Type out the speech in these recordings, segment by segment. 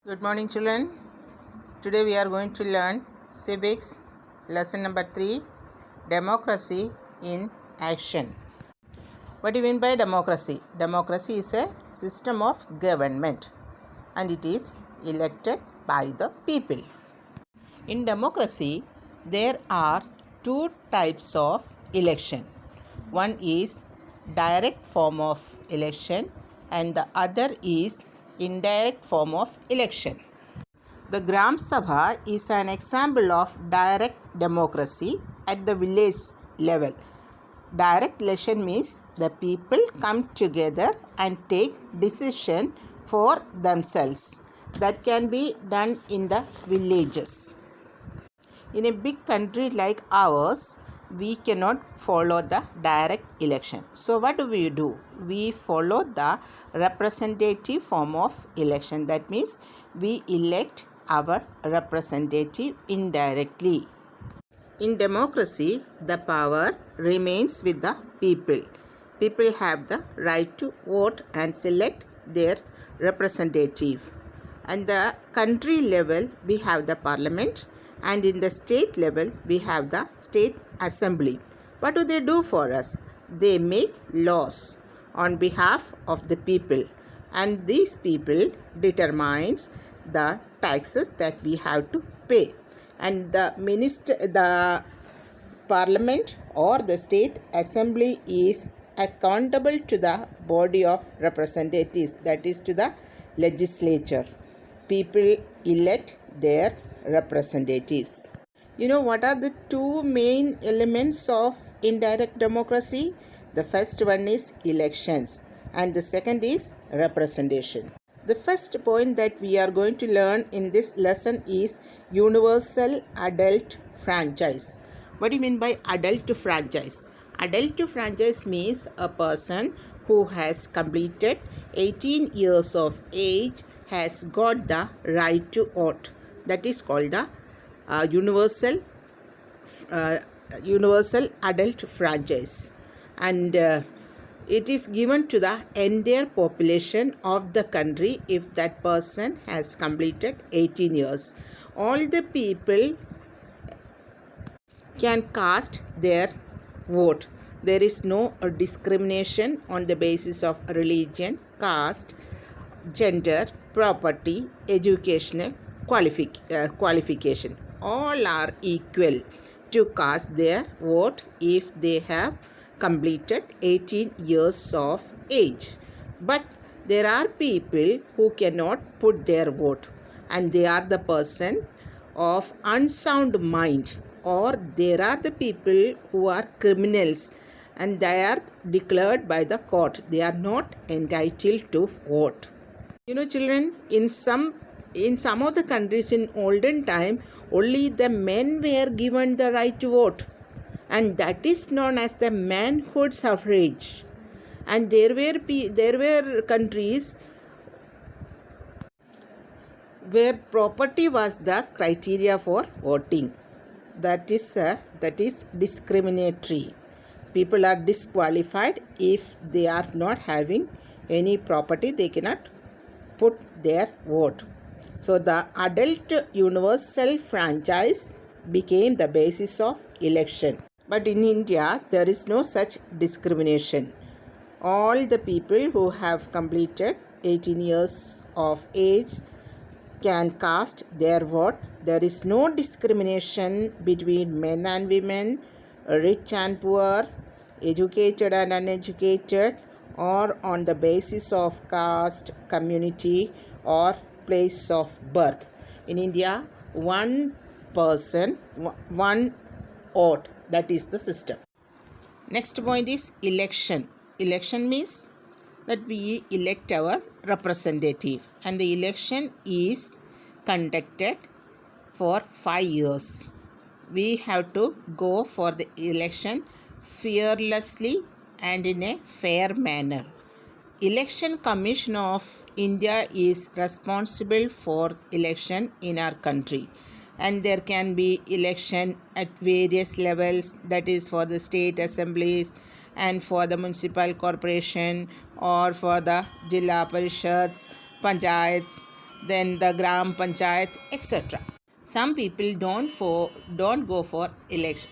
Good morning, children. Today we are going to learn civics, lesson number 3, democracy in action. What do you mean by democracy? Democracy is a system of government and it is elected by the people. In democracy, there are two types of election. One is direct form of election and the other is indirect form of election. The Gram Sabha is an example of direct democracy at the village level. Direct election means the people come together and take decision for themselves. That can be done in the villages. In a big country like ours, we cannot follow the direct election. So what do? We follow the representative form of election. That means we elect our representative indirectly. In democracy, the power remains with the people. People have the right to vote and select their representative. At the country level, we have the parliament, and in the state level, we have the state assembly. What do they do for us? They make laws on behalf of the people, and these people determines the taxes that we have to pay. And the parliament or the state assembly is accountable to the body of representatives, that is to the legislature. People elect their representatives. You know what are the two main elements of indirect democracy? The first one is elections and the second is representation. The first point that we are going to learn in this lesson is universal adult franchise. What do you mean by adult franchise? Adult franchise means a person who has completed 18 years of age has got the right to vote. That is called the universal adult franchise, and it is given to the entire population of the country if that person has completed 18 years. All the people can cast their vote. There is no discrimination on the basis of religion, caste, gender, property, educational qualification. All are equal to cast their vote if they have completed 18 years of age. But there are people who cannot put their vote, and they are the person of unsound mind, or there are the people who are criminals and they are declared by the court. They are not entitled to vote. You know, children, in some of the countries in olden time, only the men were given the right to vote, and that is known as the manhood suffrage. And there were countries where property was the criteria for voting. That is discriminatory. People are disqualified if they are not having any property. They cannot put their vote. So the adult universal franchise became the basis of election. But in India, there is no such discrimination. All the people who have completed 18 years of age can cast their vote. There is no discrimination between men and women, rich and poor, educated and uneducated, or on the basis of caste, community, or place of birth. In India, one person, one vote. That is the system. Next point is election. Election means that we elect our representative, and the election is conducted for 5 years. We have to go for the election fearlessly and in a fair manner. Election Commission of India is responsible for election in our country, and there can be election at various levels, that is for the state assemblies and for the municipal corporation or for the Jilla Parishads, Panchayats, then the gram panchayat, etc. Some people don't go for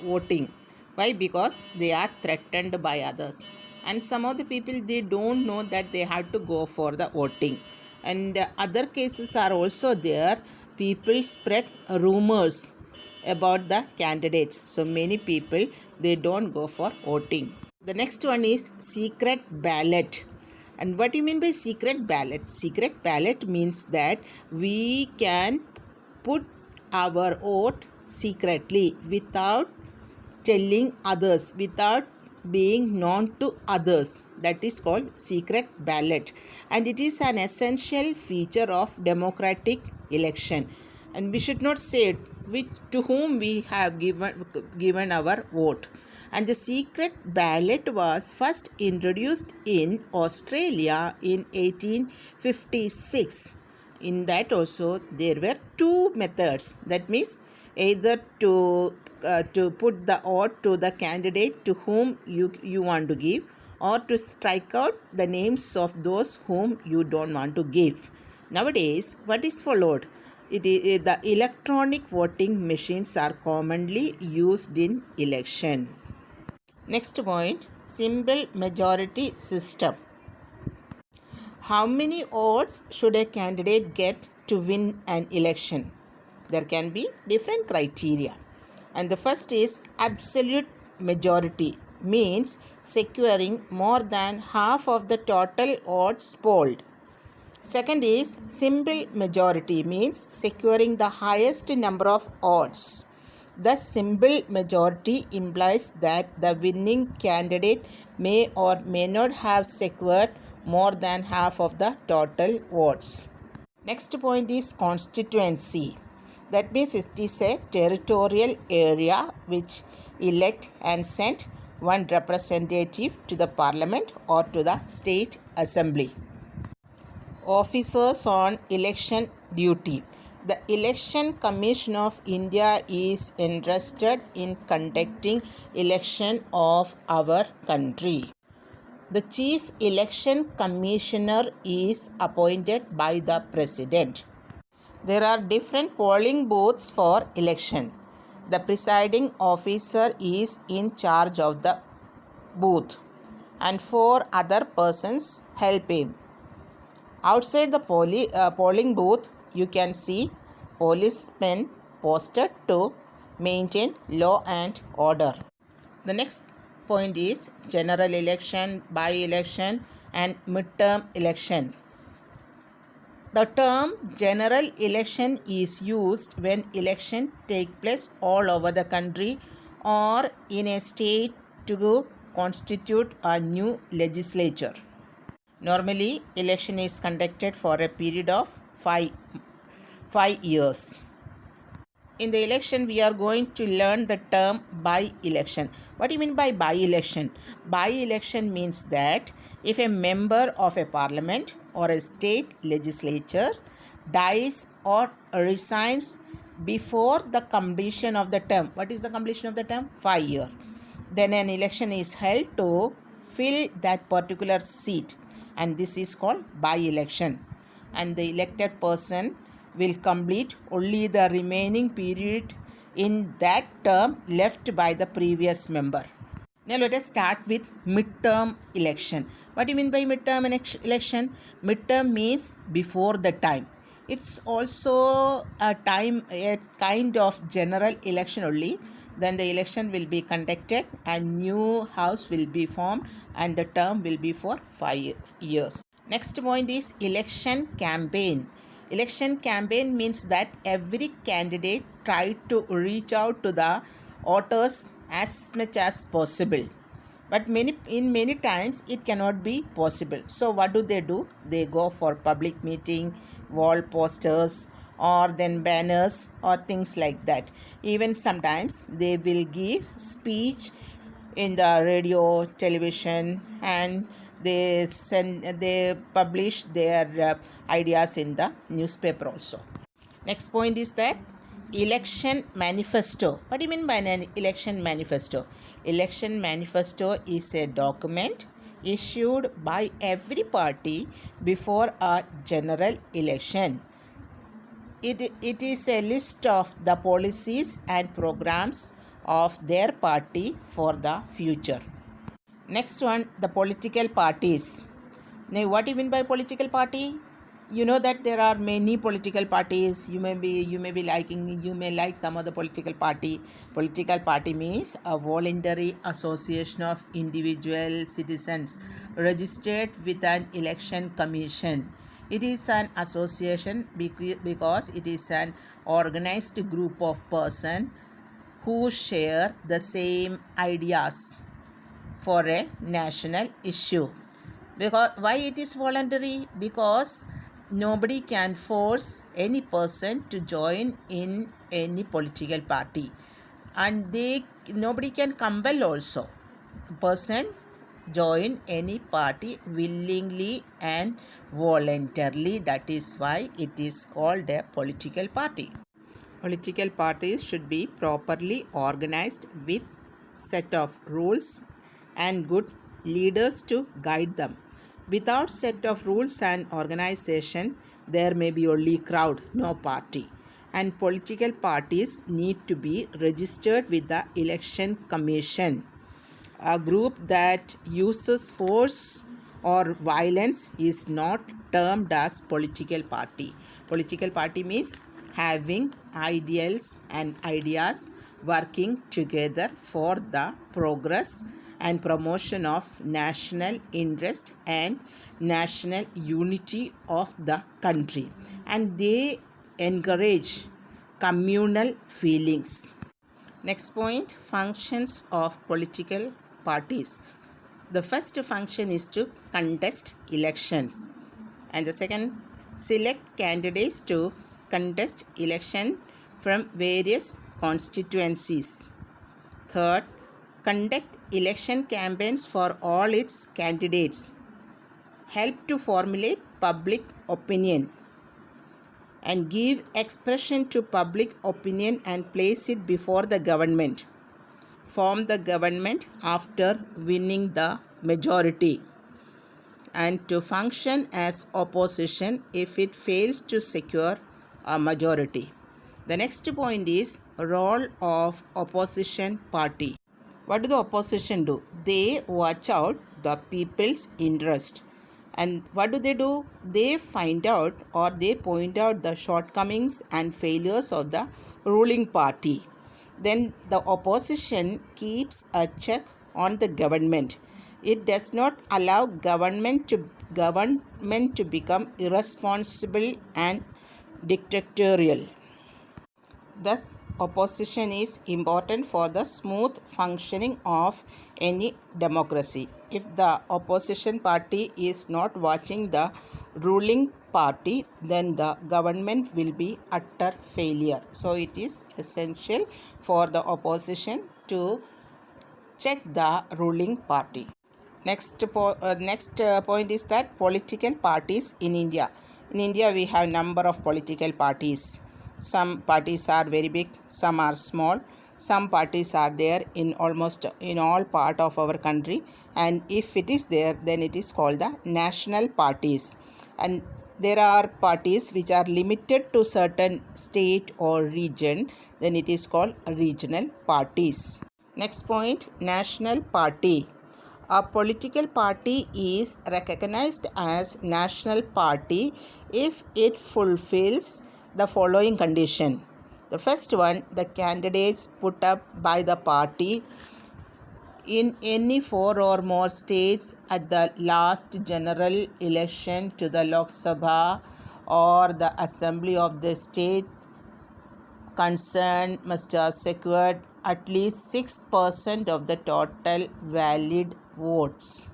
voting. Why? Because they are threatened by others. And some of the people, they don't know that they have to go for the voting. And other cases are also there. People spread rumors about the candidates. So many people, they don't go for voting. The next one is secret ballot. And what do you mean by secret ballot? Secret ballot means that we can put our vote secretly without telling others, without being known to others. That is called secret ballot, and it is an essential feature of democratic election. And we should not say to whom we have given our vote. And the secret ballot was first introduced in Australia in 1856. In that also there were two methods. That means either to put the vote to the candidate to whom you want to give, or to strike out the names of those whom you don't want to give. Nowadays, what is followed? The electronic voting machines are commonly used in election. Next point, simple majority system. How many votes should a candidate get to win an election? There can be different criteria. And the first is absolute majority, means securing more than half of the total votes polled. Second is simple majority, means securing the highest number of votes. The simple majority implies that the winning candidate may or may not have secured more than half of the total votes. Next point is constituency. That means it is a territorial area which elect and send one representative to the parliament or to the state assembly. Officers on election duty. The Election Commission of India is entrusted in conducting election of our country. The Chief Election Commissioner is appointed by the President. There are different polling booths for election. The presiding officer is in charge of the booth, and 4 other persons help him. Outside the polling booth, you can see policemen posted to maintain law and order. The next point is general election, by-election and midterm election. The term general election is used when election take place all over the country or in a state to constitute a new legislature. Normally, election is conducted for a period of 5 years. In the election, we are going to learn the term by-election. What do you mean by by-election? By-election means that if a member of a parliament or a state legislature dies or resigns before the completion of the term. What is the completion of the term? 5 years. Then an election is held to fill that particular seat, and this is called by-election. And the elected person will complete only the remaining period in that term left by the previous member. Now let us start with midterm election. What do you mean by midterm election? Midterm means before the time. It's also a kind of general election only. Then the election will be conducted, a new house will be formed, and the term will be for 5 years. Next point is election campaign. Election campaign means that every candidate tried to reach out to the voters as much as possible. But many times it cannot be possible. So what do? They go for public meeting, wall posters, or then banners or things like that. Even sometimes they will give speech in the radio, television, and they publish their ideas in the newspaper also. Next point is that election manifesto. What do you mean by an election manifesto? Election manifesto is a document issued by every party before a general election. it is a list of the policies and programs of their party for the future. Next one, the political parties. Now, what do you mean by political party? You know that there are many political parties. You may like some of the political party. Political party means a voluntary association of individual citizens registered with an election commission. It is an association because it is an organized group of persons who share the same ideas for a national issue. Because why it is voluntary? Because nobody can force any person to join in any political party, and nobody can compel also a person join any party willingly and voluntarily. That is why it is called a political party. Political parties should be properly organized with set of rules and good leaders to guide them. Without set of rules and organization, there may be only crowd, no party. And political parties need to be registered with the election commission. A group that uses force or violence is not termed as political party. Political party means having ideals and ideas working together for the progress and promotion of national interest and national unity of the country, and they encourage communal feelings. Next point, functions of political parties. The first function is to contest elections, and the second, select candidates to contest election from various constituencies. Third, conduct election campaigns for all its candidates, help to formulate public opinion, and give expression to public opinion and place it before the government, form the government after winning the majority, and to function as opposition if it fails to secure a majority. The next point is role of opposition party. What do the opposition do? They watch out the people's interest. And what do? They find out or they point out the shortcomings and failures of the ruling party. Then the opposition keeps a check on the government. It does not allow government to become irresponsible and dictatorial. Thus, opposition is important for the smooth functioning of any democracy. If the opposition party is not watching the ruling party, then the government will be utter failure. So, it is essential for the opposition to check the ruling party. Next point is that political parties in India. In India, we have number of political parties. Some parties are very big, some are small. Some parties are there in almost in all part of our country, and if it is there, then it is called the national parties. And there are parties which are limited to certain state or region, then it is called regional parties. Next point, national party. A political party is recognized as national party if it fulfills the following condition. The first one, the candidates put up by the party in any 4 or more states at the last general election to the Lok Sabha or the assembly of the state concerned must have secured at least 6% of the total valid votes.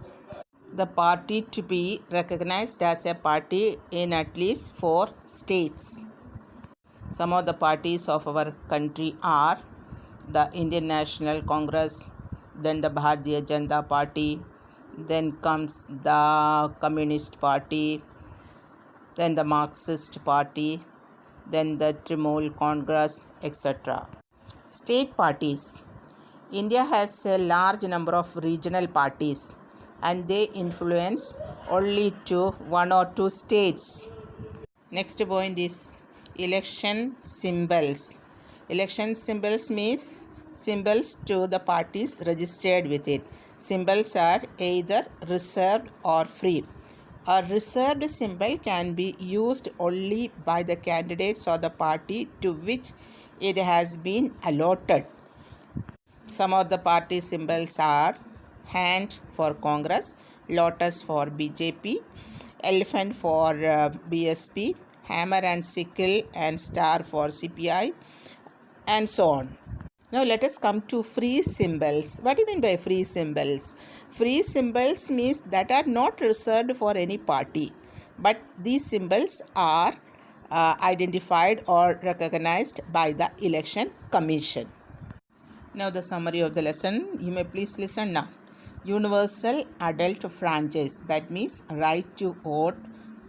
The party to be recognized as a party in at least 4 states. Some of the parties of our country are the Indian National Congress, then the Bharatiya Janata Party, then comes the Communist Party, then the Marxist Party, then the Trinamool Congress, etc. State parties. India has a large number of regional parties, and they influence only to 1 or 2 states. Next point is election symbols. Election symbols means symbols to the parties registered with it. Symbols are either reserved or free. A reserved symbol can be used only by the candidates or the party to which it has been allotted. Some of the party symbols are hand for Congress, lotus for BJP, elephant for BSP, hammer and sickle and star for CPI, and so on. Now let us come to free symbols. What do you mean by free symbols? Free symbols means that are not reserved for any party, but these symbols are identified or recognized by the Election Commission. Now the summary of the lesson, you may please listen now. Universal adult franchise, that means right to vote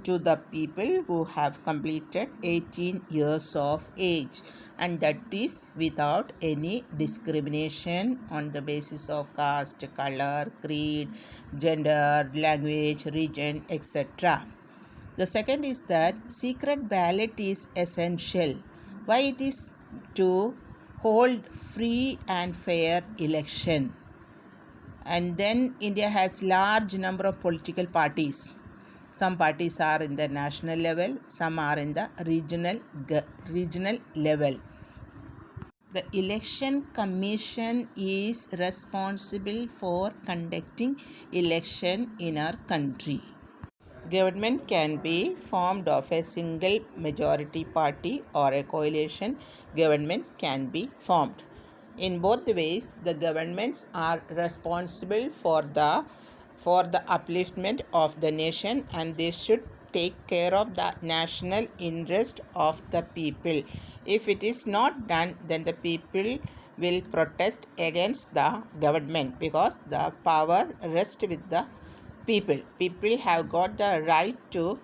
to the people who have completed 18 years of age, and that is without any discrimination on the basis of caste, color, creed, gender, language, region, etc. The second is that secret ballot is essential. Why it is? To hold free and fair election. And then India has large number of political parties. Some parties are in the national level, some are in the regional level. The Election Commission is responsible for conducting election in our country. Government can be formed of a single majority party or a coalition government can be formed. In both the ways, the governments are responsible for the upliftment of the nation, and they should take care of the national interest of the people. If it is not done, then the people will protest against the government, because the power rests with the people. People have got the right to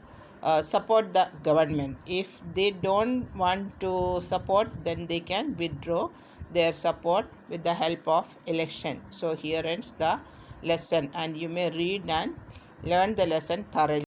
support the government. If they don't want to support, then they can withdraw their support with the help of election. So here ends the lesson, and you may read and learn the lesson thoroughly.